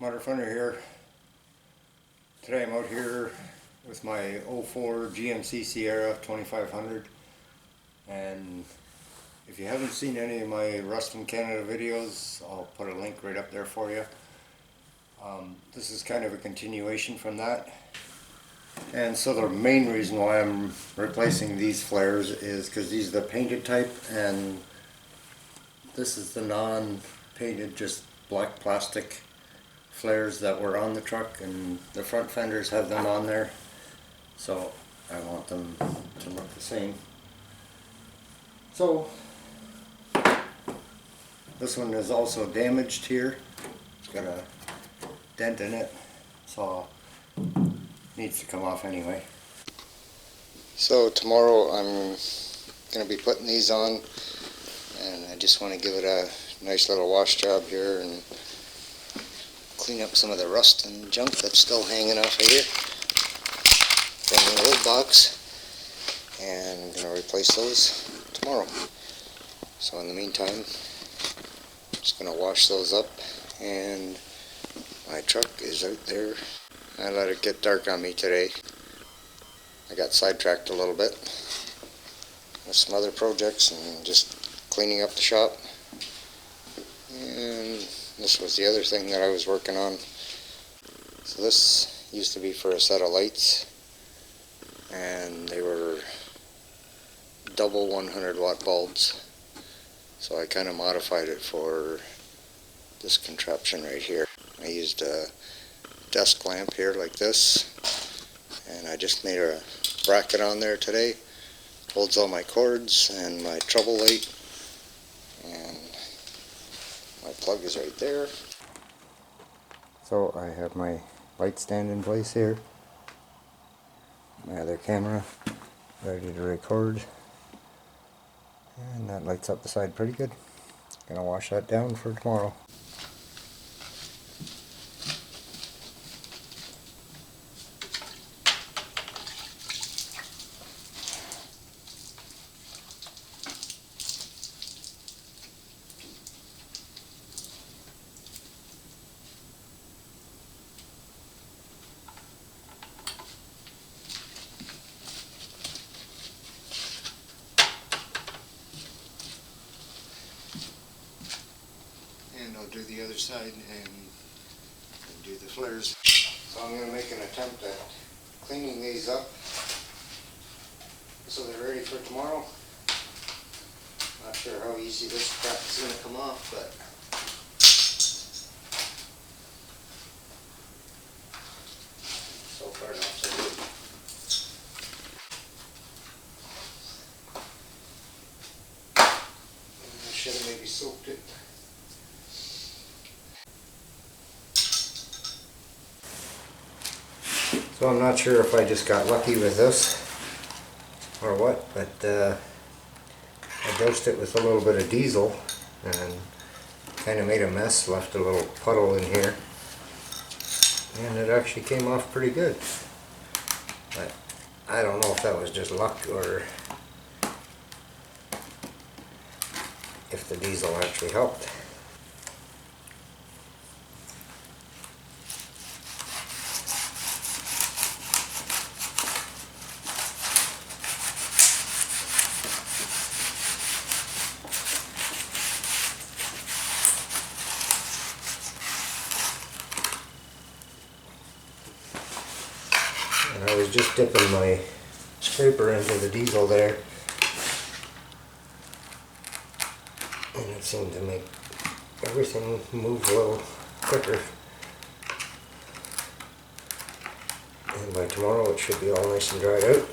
MudRFunR here. Today I'm out here with my 04 GMC Sierra 2500, and if you haven't seen any of my Rust in Canada videos, I'll put a link right up there for you. This is kind of a continuation from that. And so the main reason why I'm replacing these flares is because these are the painted type, and this is the non-painted, just black plastic flares that were on the truck, and the front fenders have them on there, so I want them to look the same. So this one is also damaged here. It's got a dent in it, so needs to come off anyway. So tomorrow I'm going to be putting these on, and I just want to give it a nice little wash job here and clean up some of the rust and junk that's still hanging off of here from the old box, and I'm going to replace those tomorrow. So in the meantime, I'm just going to wash those up, and my truck is out there. I let it get dark on me today. I got sidetracked a little bit with some other projects and just cleaning up the shop. And this was the other thing that I was working on. So this used to be for a set of lights, and they were double 100-watt bulbs. So I kind of modified it for this contraption right here. I used a desk lamp here like this, and I just made a bracket on there today. Holds all my cords and my trouble light, and my plug is right there. So I have my light stand in place here, my other camera ready to record, and that lights up the side pretty good. Gonna wash that down for tomorrow. I'll do the other side and do the flares. So I'm going to make an attempt at cleaning these up so they're ready for tomorrow. Not sure how easy this crap is going to come off, but so far not so good. I should have maybe soaked it. So I'm not sure if I just got lucky with this or what, but I dosed it with a little bit of diesel and kind of made a mess, left a little puddle in here, and it actually came off pretty good. But I don't know if that was just luck or if the diesel actually helped. And I was just dipping my scraper into the diesel there, and it seemed to make everything move a little quicker. And by tomorrow it should be all nice and dried out.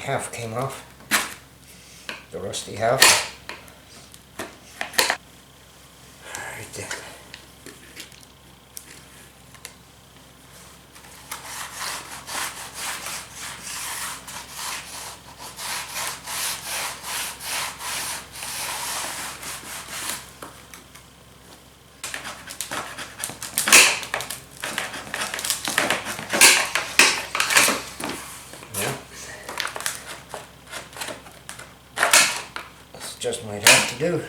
Half came off, the rusty half. Right there. just might have to do.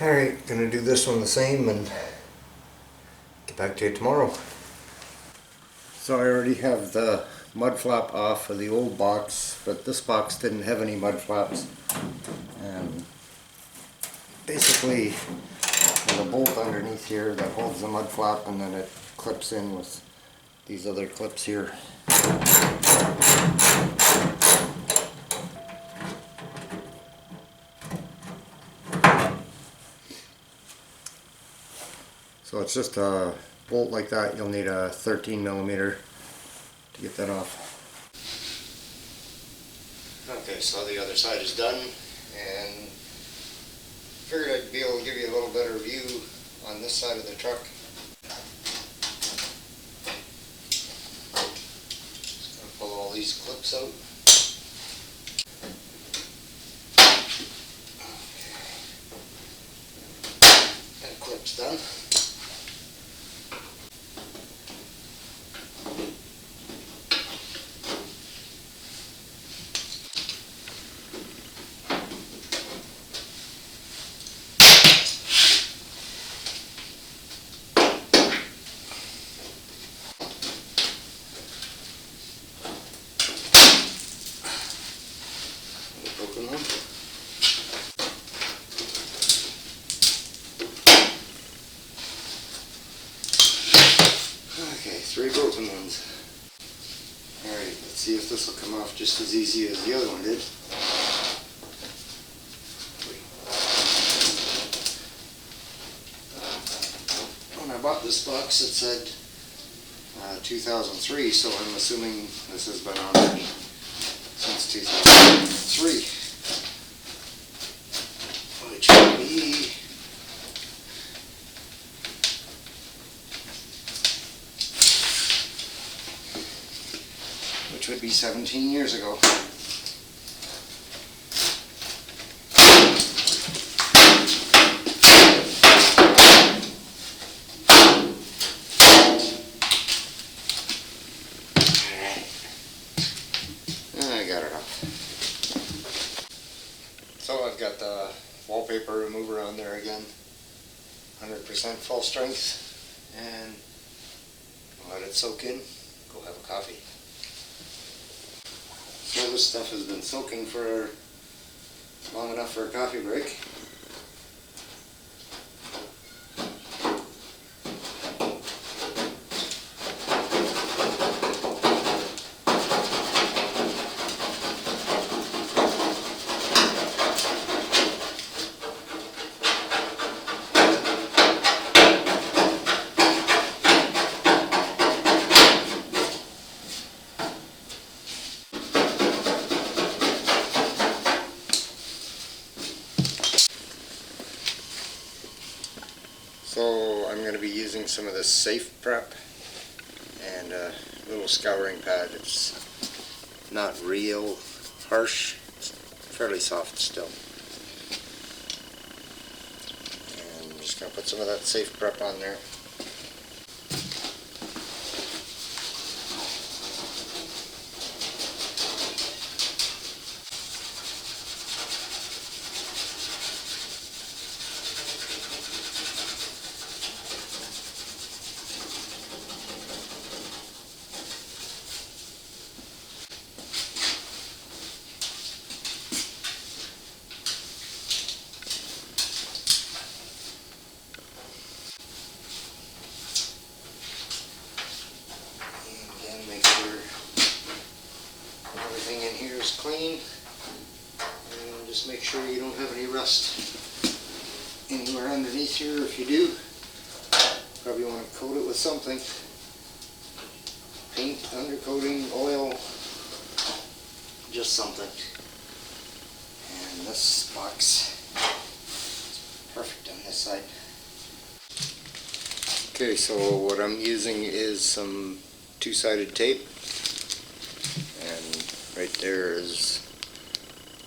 Alright, gonna do this one the same and get back to you tomorrow. So I already have the mud flap off of the old box, but this box didn't have any mud flaps. And basically there's a bolt underneath here that holds the mud flap, and then it clips in with these other clips here. So it's just a bolt like that. You'll need a 13mm to get that off. Okay, so the other side is done, and figured I'd be able to give you a little better view on this side of the truck. Just going to pull all these clips out. Okay. That clip's done. Okay, 3 broken ones. Alright, let's see if this will come off just as easy as the other one did. When I bought this box it said 2003, so I'm assuming this has been on since 2003. Which would be which would be 17 years ago. I got it off. So I've got the wallpaper remover on there again, 100% full strength, and let it soak in, go have a coffee. So this stuff has been soaking for long enough for a coffee break. So I'm going to be using some of this safe prep and a little scouring pad. It's not real harsh, it's fairly soft still. And I'm just going to put some of that safe prep on there. Clean, and just make sure you don't have any rust anywhere underneath here. If you do, probably want to coat it with something, paint, undercoating, oil, just something. And this box is perfect on this side. Okay, so what I'm using is some 2-sided tape, and Right there is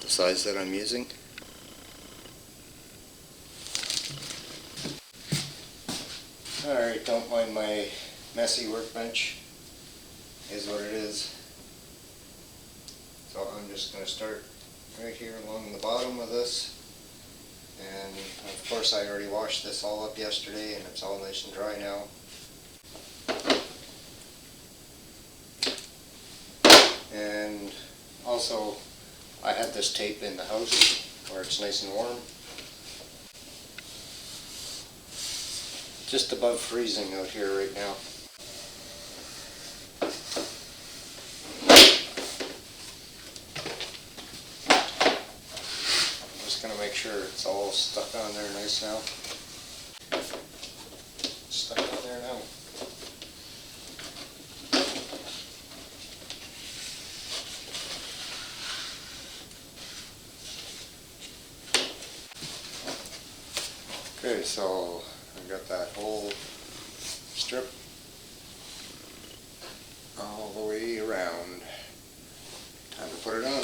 the size that I'm using. Alright, don't mind my messy workbench, is what it is. So I'm just going to start right here along the bottom of this. And of course I already washed this all up yesterday and it's all nice and dry now. And also I had this tape in the house where it's nice and warm. Just above freezing out here right now. I'm just going to make sure it's all stuck on there nice now. Stuck on there now. Okay, so I've got that whole strip all the way around. Time to put it on.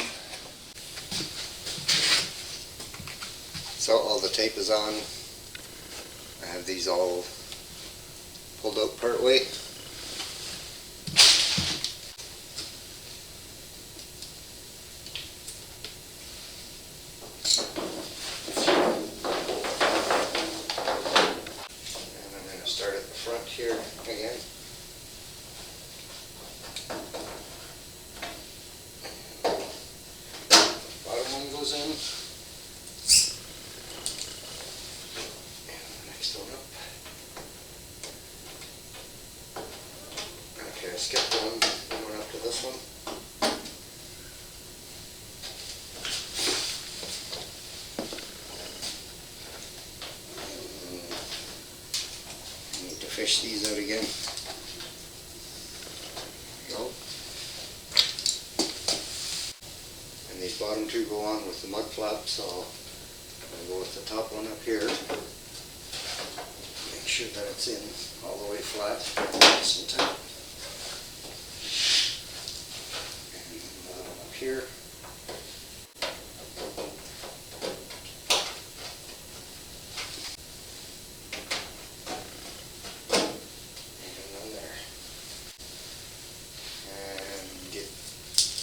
So all the tape is on. I have these all pulled out part way. Start at the front here again. Bottom one goes in. And the next one up. Okay, I skipped one. I went up to this one. Fish these out again. There we go. And these bottom two go on with the mud flap, so I'm going to go with the top one up here. Make sure that it's in all the way flat. Nice and tight. And the bottom up here.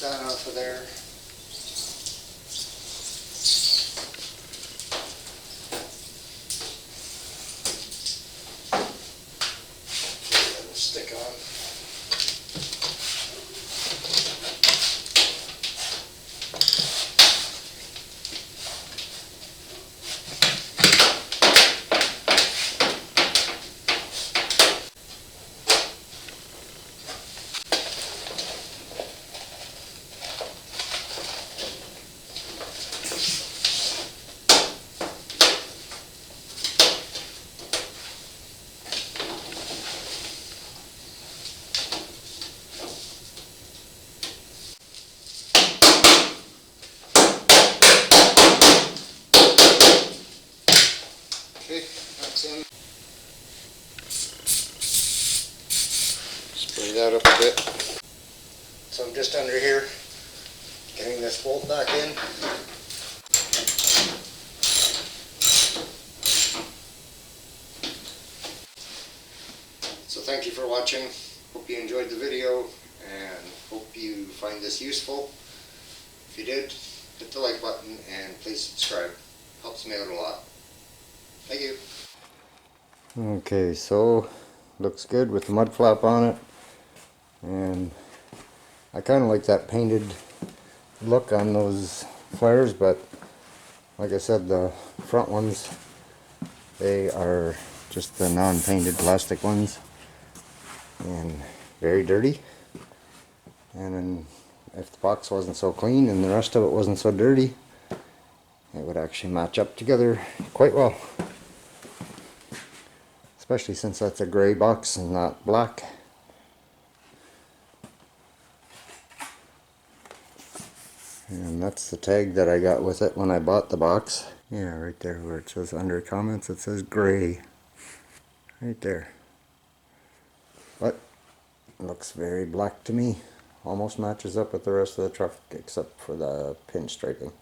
That off of there. Okay, that will stick on. Okay, that's in. Spray that up a bit. So I'm just under here, getting this bolt back in. So thank you for watching. Hope you enjoyed the video and hope you find this useful. If you did, hit the like button and please subscribe. Helps me out a lot. Thank you. Okay, so looks good with the mud flap on it, and I kind of like that painted look on those flares, but like I said, the front ones, they are just the non-painted plastic ones and very dirty. And then if the box wasn't so clean and the rest of it wasn't so dirty, it would actually match up together quite well. Especially since that's a gray box and not black. And that's the tag that I got with it when I bought the box. Yeah, right there where it says under comments, it says gray. Right there. But it looks very black to me. almost matches up with the rest of the truck except for the pinstriping.